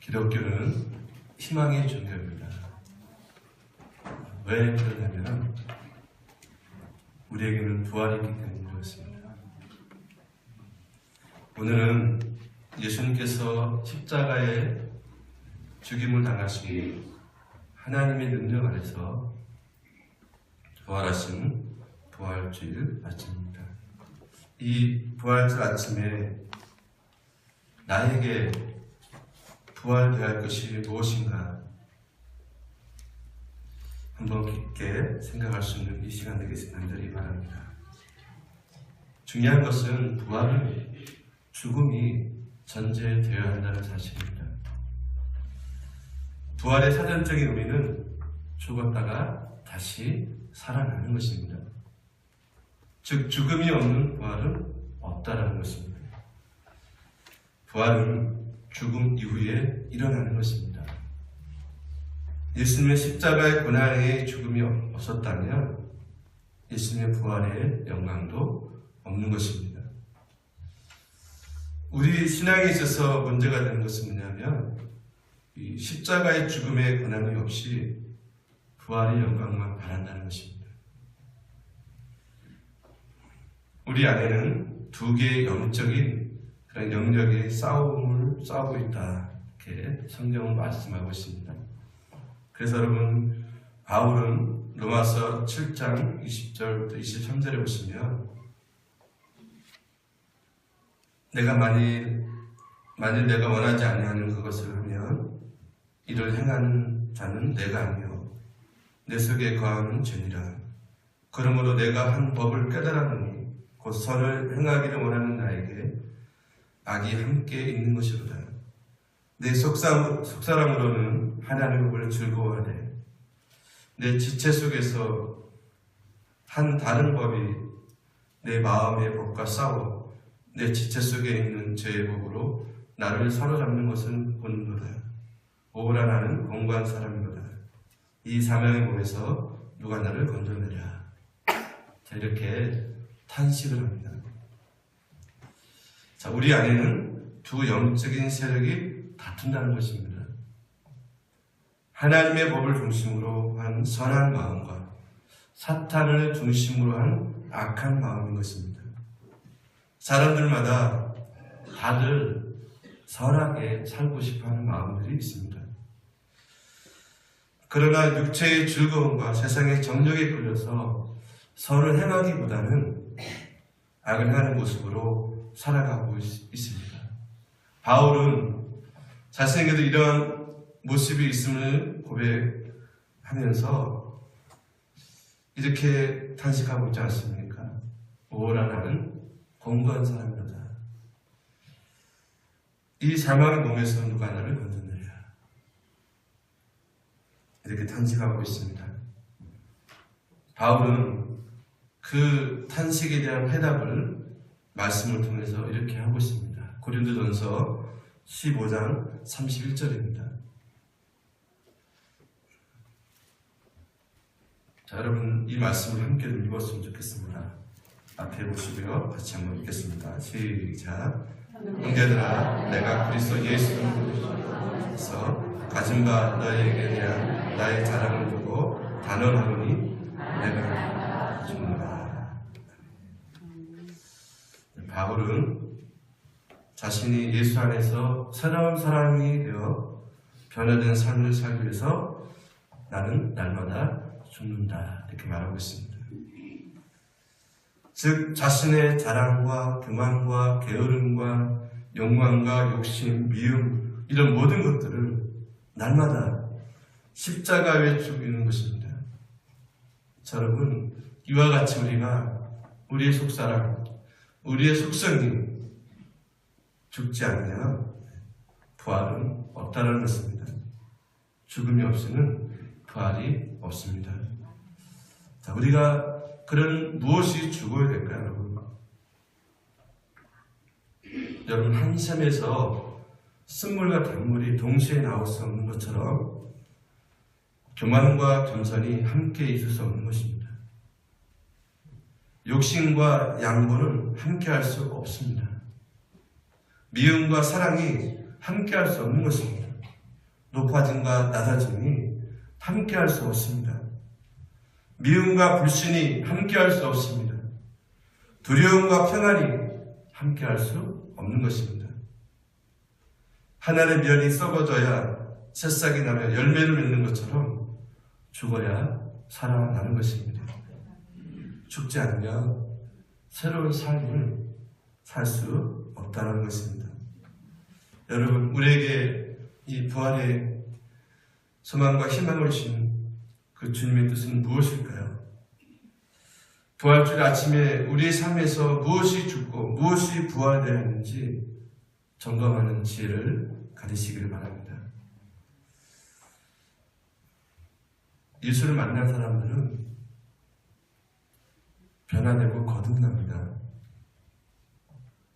기독교는 희망의 종교입니다. 왜 그러냐면 우리에게는 부활이 있기 때문에 그렇습니다. 오늘은 예수님께서 십자가에 죽임을 당하시기 하나님의 능력 아래서 부활하신 부활주일 아침입니다. 이 부활절 아침에 나에게 부활되어야 할 것이 무엇인가 한번 깊게 생각할 수 있는 이 시간 되기를 간절히 바랍니다. 중요한 것은 부활은 죽음이 전제되어야 한다는 사실입니다. 부활의 사전적인 의미는 죽었다가 다시 살아나는 것입니다. 즉 죽음이 없는 부활은 없다라는 것입니다. 부활은 죽음 이후에 일어나는 것입니다. 예수님의 십자가의 고난에 죽음이 없었다면 예수님의 부활의 영광도 없는 것입니다. 우리 신앙에 있어서 문제가 되는 것은 뭐냐면 이 십자가의 죽음의 고난이 없이 부활의 영광만 바란다는 것입니다. 우리 안에는 두 개의 영적인 그런 영역의 싸움을 싸우고 있다. 이렇게 성경은 말씀하고 있습니다. 그래서 여러분 바울은 로마서 7장 20절부터 23절에 보시면 내가 만일 내가 원하지 아니하는 그것을 하면 이를 행하는 자는 내가 아니요 내 속에 거하는 죄니라. 그러므로 내가 한 법을 깨달았노니 곧 선을 행하기를 원하는 나에게 악이 함께 있는 것이로다. 내 속사람으로는 하나님의 법을 즐거워하되 내 지체 속에서 한 다른 법이 내 마음의 법과 싸워 내 지체 속에 있는 죄의 법으로 나를 사로잡는 것은 보는도다. 오라 나는 공고한 사람이로다. 이 사명의 몸에서 누가 나를 건져내랴. 자, 이렇게 탄식을 합니다. 자, 우리 안에는 두 영적인 세력이 다툰다는 것입니다. 하나님의 법을 중심으로 한 선한 마음과 사탄을 중심으로 한 악한 마음인 것입니다. 사람들마다 다들 선하게 살고 싶어하는 마음들이 있습니다. 그러나 육체의 즐거움과 세상의 정욕에 끌려서 선을 행하기보다는 악을 행하는 모습으로 살아가고 있습니다. 바울은 자신에게도 이러한 모습이 있음을 고백하면서 이렇게 탄식하고 있지 않습니까? 오라 나는 공고한 사람이로다. 이 사망의 몸에서 누가 나를 건져내랴. 이렇게 탄식하고 있습니다. 바울은 그 탄식에 대한 해답을 말씀을 통해서 이렇게 하고 있습니다. 고린도전서 15장 31절입니다. 자, 여러분 이 말씀을 함께 읽었으면 좋겠습니다. 앞에 보시고요. 같이 한번 읽겠습니다. 시작. 형제들아, 내가 그리스도 예수께서 가진 바 너희에게 대한 나의 자랑을 두고 단언하노니 내가 죽는다. 바울은 자신이 예수 안에서 새로운 사람이 되어 변화된 삶을 살기 위해서 나는 날마다 죽는다. 이렇게 말하고 있습니다. 즉 자신의 자랑과 교만과 게으름과 욕망과 욕심, 미움 이런 모든 것들을 날마다 십자가에 죽이는 것입니다. 자, 여러분 이와 같이 우리가 우리의 속사람, 우리의 속성이 죽지 않으면 부활은 없다는 것입니다. 죽음이 없이는 부활이 없습니다. 자, 우리가 그런 무엇이 죽어야 될까요, 여러분? 여러분 한 샘에서 쓴물과 단물이 동시에 나올 수 없는 것처럼 교만과 겸손이 함께 있을 수 없는 것입니다. 욕심과 양보는 함께 할 수 없습니다. 미움과 사랑이 함께 할 수 없는 것입니다. 높아짐과 낮아짐이 함께할 수 없습니다. 미움과 불신이 함께할 수 없습니다. 두려움과 평안이 함께할 수 없는 것입니다. 하늘의 면이 썩어져야 새싹이 나며 열매를 맺는 것처럼 죽어야 살아나는 것입니다. 죽지 않으면 새로운 삶을 살 수 없다는 것입니다. 여러분, 우리에게 이 부활의 소망과 희망을 주신 그 주님의 뜻은 무엇일까요? 부활주일 아침에 우리의 삶에서 무엇이 죽고 무엇이 부활되어 있는지 점검하는 지혜를 가지시기를 바랍니다. 예수를 만난 사람들은 변화되고 거듭납니다.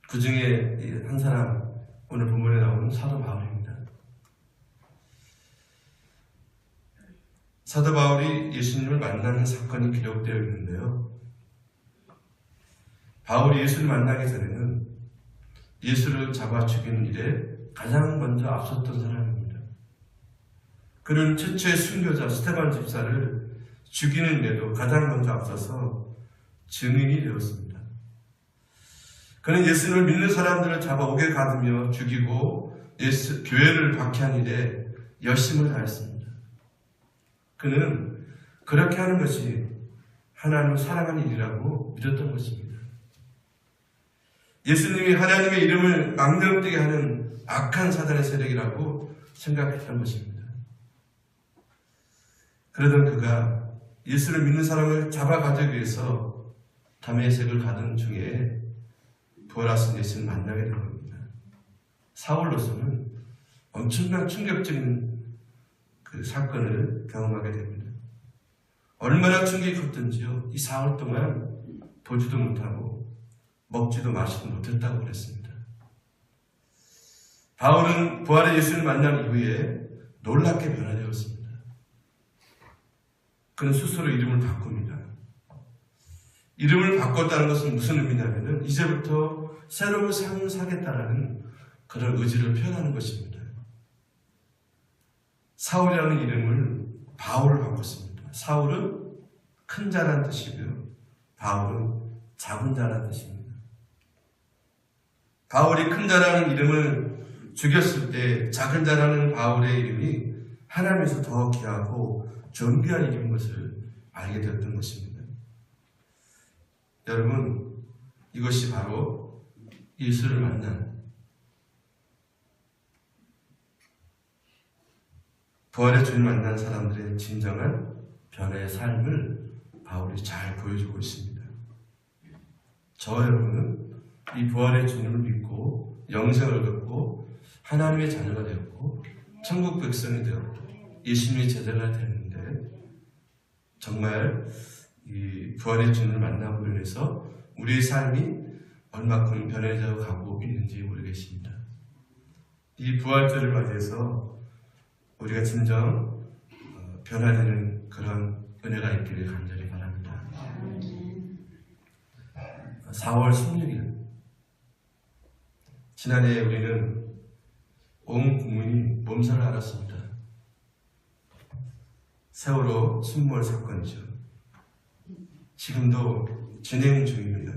그 중에 한 사람, 오늘 본문에 나오는 사도 바울입니다. 사도 바울이 예수님을 만나는 사건이 기록되어 있는데요. 바울이 예수를 만나기 전에는 예수를 잡아 죽이는 일에 가장 먼저 앞섰던 사람입니다. 그는 최초의 순교자 스데반 집사를 죽이는 일에도 가장 먼저 앞서서 증인이 되었습니다. 그는 예수를 믿는 사람들을 잡아 옥에 가두며 죽이고 교회를 박해한 일에 열심을 다했습니다. 그는 그렇게 하는 것이 하나님을 사랑하는 일이라고 믿었던 것입니다. 예수님이 하나님의 이름을 망령되게 하는 악한 사단의 세력이라고 생각했던 것입니다. 그러던 그가 예수를 믿는 사람을 잡아가기 위해서 다메섹을 가던 중에 부활하신 예수를 만나게 된 겁니다. 사울로서는 엄청난 충격적인 그 사건을 경험하게 됩니다. 얼마나 충격이 컸던지요. 이 사흘 동안 보지도 못하고 먹지도 마시도 못했다고 그랬습니다. 바울은 부활의 예수를 만난 이후에 놀랍게 변화되었습니다. 그는 스스로 이름을 바꿉니다. 이름을 바꿨다는 것은 무슨 의미냐면 이제부터 새로운 삶을 살겠다라는 그런 의지를 표현하는 것입니다. 사울이라는 이름을 바울을 바꿨습니다. 사울은 큰 자라는 뜻이고요. 바울은 작은 자라는 뜻입니다. 바울이 큰 자라는 이름을 죽였을 때 작은 자라는 바울의 이름이 하나님에서 더 귀하고 존귀한 이름인 것을 알게 되었던 것입니다. 여러분, 이것이 바로 예수를 만난 부활의 주님을 만난 사람들의 진정한 변화의 삶을 바울이 잘 보여주고 있습니다. 저와 여러분은 이 부활의 주님을 믿고 영생을 얻고 하나님의 자녀가 되었고 천국 백성이 되었고 예수님의 제자가 되는데 정말 이 부활의 주님을 만남으로 인해서 우리의 삶이 얼마큼 변해져 가고 있는지 모르겠습니다. 이 부활절을 맞이해서 우리가 진정 변화되는 그런 은혜가 있기를 간절히 바랍니다. 4월 16일 지난해 우리는 온 국민이 몸살을 앓았습니다. 세월호 침몰 사건이죠. 지금도 진행 중입니다.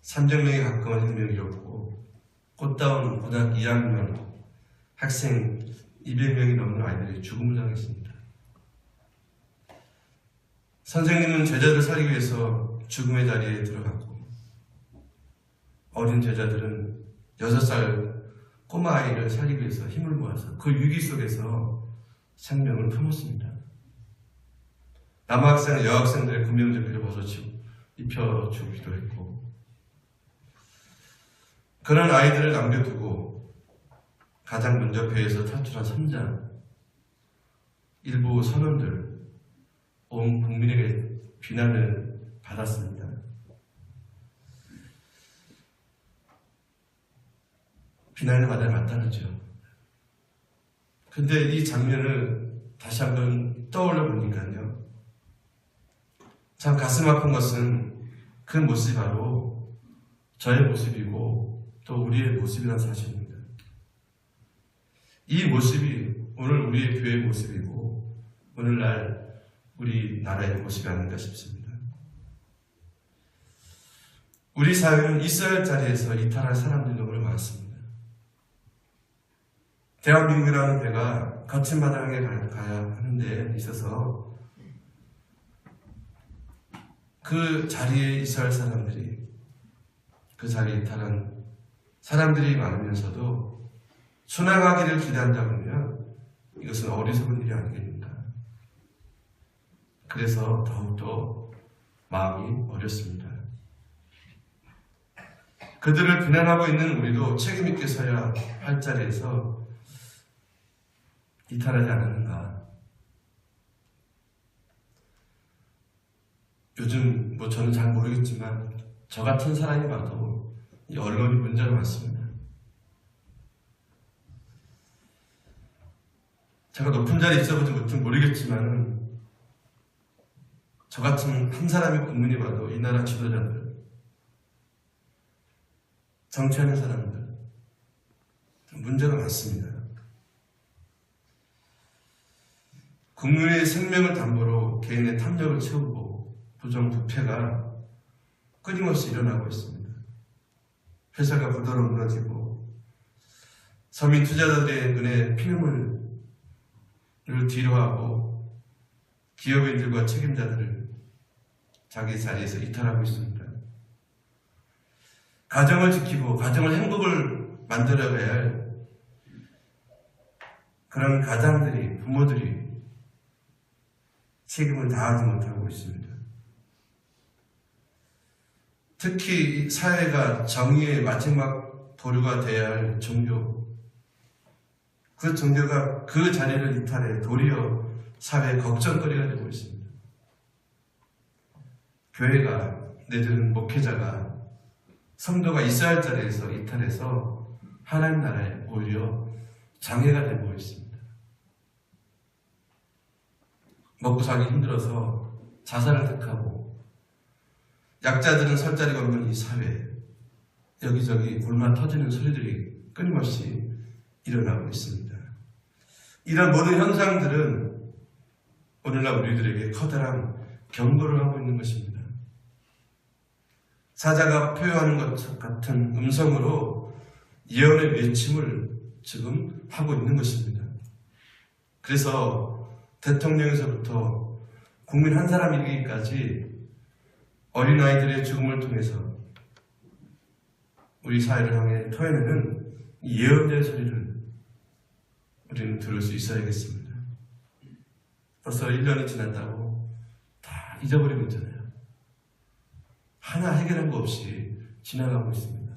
300명에 가까운 인명이 잃었고 꽃다운 고등학교 2학년 학생 200명이 넘는 아이들이 죽음을 당했습니다. 선생님은 제자들 살리기 위해서 죽음의 자리에 들어갔고 어린 제자들은 6살 꼬마 아이를 살리기 위해서 힘을 모아서 그 위기 속에서 생명을 품었습니다. 남학생, 여학생들의 구명조끼를 벗어 입혀주기도 했고 그런 아이들을 남겨두고 가장 먼저 배에서 탈출한 선장, 일부 선원들, 온 국민에게 비난을 받았습니다. 비난을 받아야 마땅하죠. 근데 이 장면을 다시 한번 떠올려 보니까요. 참 가슴 아픈 것은 그 모습이 바로 저의 모습이고 또 우리의 모습이라는 사실입니다. 이 모습이 오늘 우리의 교회의 모습이고 오늘날 우리나라의 모습이 아닌가 싶습니다. 우리 사회는 있어야 할 자리에서 이탈할 사람들이 너무 많습니다. 대한민국이라는 배가 거친 바다에 가야 하는 데 있어서 그 자리에 있어야 할 사람들이, 그 자리에 이탈한 사람들이 많으면서도 순항하기를 기대한다 그러면 이것은 어리석은 일이 아니겠는가. 그래서 더욱더 마음이 어렵습니다. 그들을 비난하고 있는 우리도 책임있게 서야 할 자리에서 이탈하지 않았는가. 요즘 저는 잘 모르겠지만 저 같은 사람이 봐도 이 언론이 문제가 많습니다. 제가 높은 자리에 있어보지 못해 모르겠지만 저 같은 한 사람의 국민이 봐도 이 나라 지도자들, 정치하는 사람들 문제가 많습니다. 국민의 생명을 담보로 개인의 탐욕을 채우고 부정부패가 끊임없이 일어나고 있습니다. 회사가 부도로 무너지고 서민 투자자들의 눈에 피눈물을 뒤로하고 기업인들과 책임자들을 자기 자리에서 이탈하고 있습니다. 가정을 지키고 가정을 행복을 만들어가야 할 그런 가장들이, 부모들이 책임을 다하지 못하고 있습니다. 특히 사회가 정의의 마지막 보루가 되어야 할 종교, 그 종교가 그 자리를 이탈해 도리어 사회의 걱정거리가 되고 있습니다. 교회가 내지는 목회자가 성도가 있어야 할 자리에서 이탈해서 하나님 나라에 오히려 장애가 되고 있습니다. 먹고 살기 힘들어서 자살을 택하고 약자들은 설 자리가 없는 이 사회, 여기저기 불만 터지는 소리들이 끊임없이 일어나고 있습니다. 이런 모든 현상들은 오늘날 우리들에게 커다란 경고를 하고 있는 것입니다. 사자가 표현하는 것 같은 음성으로 예언의 외침을 지금 하고 있는 것입니다. 그래서 대통령에서부터 국민 한 사람 이르기까지 어린아이들의 죽음을 통해서 우리 사회를 향해 토해내는 예언자의 소리를 우리는 들을 수 있어야겠습니다. 벌써 1년이 지났다고 다 잊어버리고 있잖아요. 하나 해결한 거 없이 지나가고 있습니다.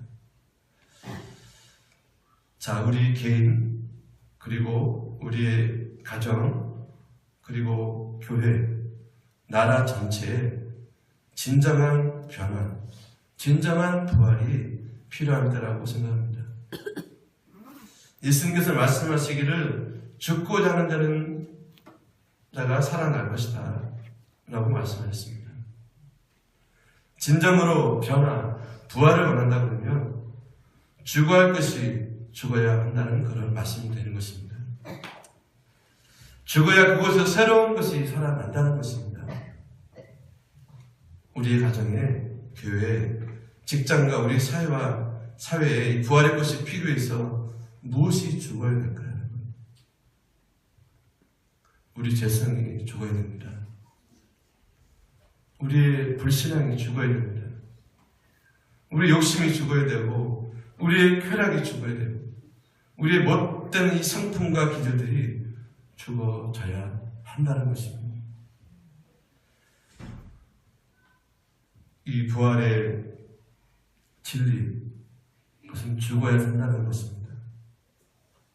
자, 우리 개인, 그리고 우리의 가정, 그리고 교회, 나라 전체에 진정한 변화, 진정한 부활이 필요합니다라고 생각합니다. 예수님께서 말씀하시기를 죽고자 하는 자가 살아날 것이다 라고 말씀하셨습니다. 진정으로 변화, 부활을 원한다 그러면 죽어야 할 것이 죽어야 한다는 그런 말씀이 되는 것입니다. 죽어야 그곳에서 새로운 것이 살아난다는 것입니다. 우리의 가정에, 교회에, 직장과 우리 사회에 부활의 것이 필요해서 무엇이 죽어야 될까요? 우리 죄성이 죽어야 됩니다. 우리의 불신앙이 죽어야 됩니다. 우리의 욕심이 죽어야 되고 우리의 쾌락이 죽어야 되고 우리의 못된 이 성품과 기질들이 죽어져야 한다는 것입니다. 이 부활의 진리, 그것은 죽어야 된다는 것입니다.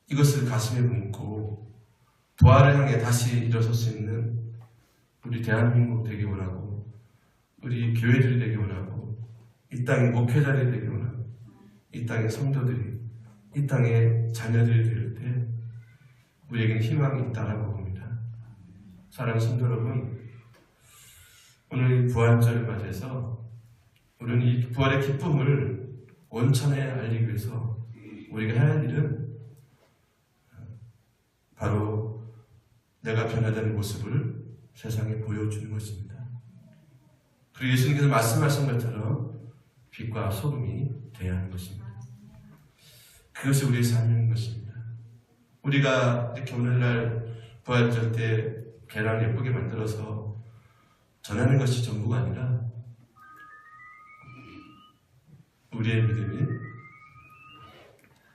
이것을 가슴에 묻고 부활을 향해 다시 일어설 수 있는 우리 대한민국 되기 원하고 우리 교회들이 되기 원하고 이 땅의 목회자들이 되기 원하고 이 땅의 성도들이 이 땅의 자녀들이 될 때 우리에게는 희망이 있다라고 봅니다. 사랑하는 성도 여러분, 오늘 이 부활절을 맞이해서 우리는 이 부활의 기쁨을 원천에 알리기 위해서 우리가 해야 할 일은 바로 내가 변화되는 모습을 세상에 보여주는 것입니다. 그리고 예수님께서 말씀하신 것처럼 빛과 소금이 되어야 하는 것입니다. 그것이 우리의 삶인 것입니다. 우리가 이렇게 오늘날 부활절 때 계란을 예쁘게 만들어서 전하는 것이 전부가 아니라 우리의 믿음이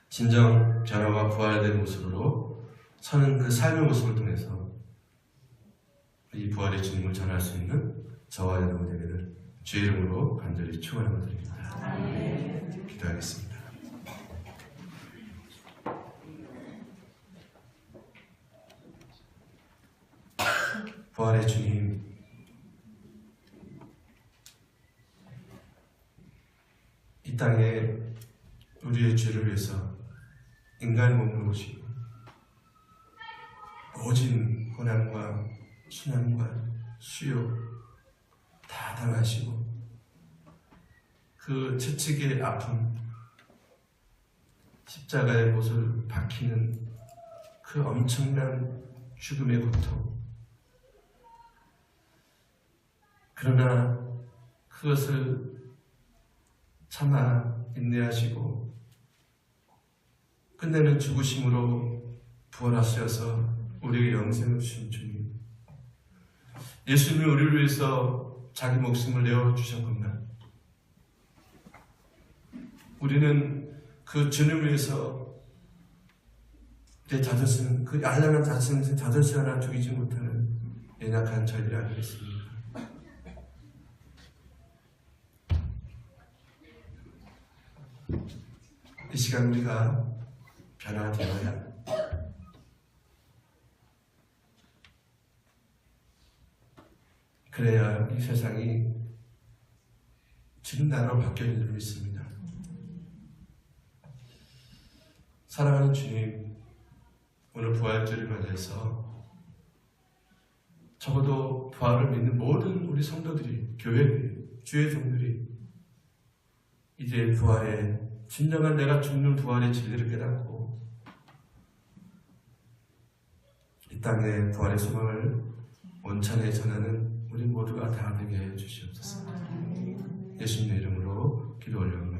진정 변화와 부활된 모습으로 서는 그 삶의 모습을 통해서 이 부활의 주님을 전할 수 있는 저와 여러분 되기를 주의 이름으로 간절히 축원하고 드립니다. 기도하겠습니다. 부활의 주님, 이 땅에 우리의 죄를 위해서 인간의 몸으로 오시고 모진 고난과 순환과 수욕 다 당하시고 그 채찍의 아픔, 십자가의 못을 박히는 그 엄청난 죽음의 고통, 그러나 그것을 참아 인내하시고 끝내는 죽으심으로 부활하셔서 우리에게 영생을 주신 주님, 예수님이 우리를 위해서 자기 목숨을 내어주셨건만 우리는 그 주님을 위해서 내 자존심, 그 알량한 자존심 하나 죽이지 못하는 연약한 저희들이 아니겠습니까? 이 시간 우리가 변화되어야 그래야 이 세상이 지금 나라로 바뀌어질 줄 믿습니다. 사랑하는 주님, 오늘 부활절을 맞이해서 적어도 부활을 믿는 모든 우리 성도들이, 교회들이, 주의 종들이 이제 부활의 진정한 내가 죽는 부활의 진리를 깨닫고 이 땅에 부활의 소망을 온천에 전하는 우리 모두가 다 되게 해 주시옵소서. 예수님의 이름으로 기도 올려옵니다.